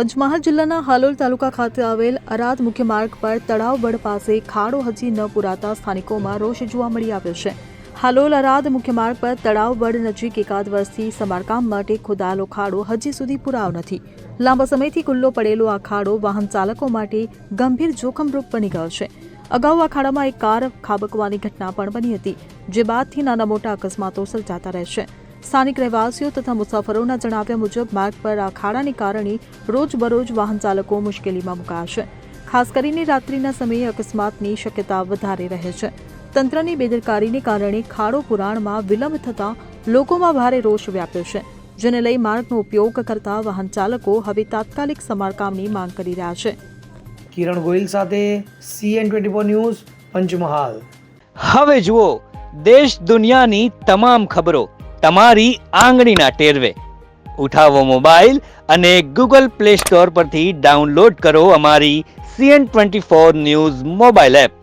પંચમહાલ જિલ્લાના હાલોલ તાલુકા ખાતે આવેલ અરાદ મુખ્ય માર્ગ પર તળાવ બડ પાસે ખાડો હજી ન પુરાતા સ્થાનિકોમાં રોષ જોવા મળી આવ્યો છે। હાલોલ અરાદ મુખ્ય માર્ગ પર તળાવ બડ નજીક એકાદ વર્ષથી સમારકામ માટે ખોદાયેલો ખાડો હજી સુધી પુરાવ નથી। લાંબા સમયથી ખુલ્લો પડેલો આ ખાડો વાહન ચાલકો માટે ગંભીર જોખમરૂપ બની ગયો છે। અગાઉ આ ખાડામાં એક કાર ખાબકવાની ઘટના પણ બની હતી, જે બાદથી નાના મોટા અકસ્માતો સર્જાતા રહેશે। સ્થાનિક રહેવાસીઓ તથા મુસાફરોના જણાવ્યા મુજબ માર્ગ પર આ ખાડાને કારણે રોજબરોજ વાહન ચાલકો મુશ્કેલીમાં મુકાયા છે। ખાસ કરીને રાત્રિના સમયે અકસ્માતની શક્યતા વધારે રહે છે। તંત્રની બેદરકારીને કારણે ખાડો પુરાણમાં વિલંબ થતાં લોકોમાં ભારે રોષ વ્યાપ્યો છે, જેને લઈ માર્ગનો ઉપયોગ કરતા વાહન ચાલકો હવે તાત્કાલિક સમારકામની માંગ કરી રહ્યા છે। કિરણ ગોહિલ સાથે CN24 ન્યૂઝ પંચમહાલ। હવે જુઓ દેશ દુનિયાની તમામ ખબરો તમારી આંગળીના ટેરવે। ઉઠાવો મોબાઈલ અને Google Play Store પરથી ડાઉનલોડ કરો અમારી CN24 ન્યૂઝ મોબાઈલ એપ।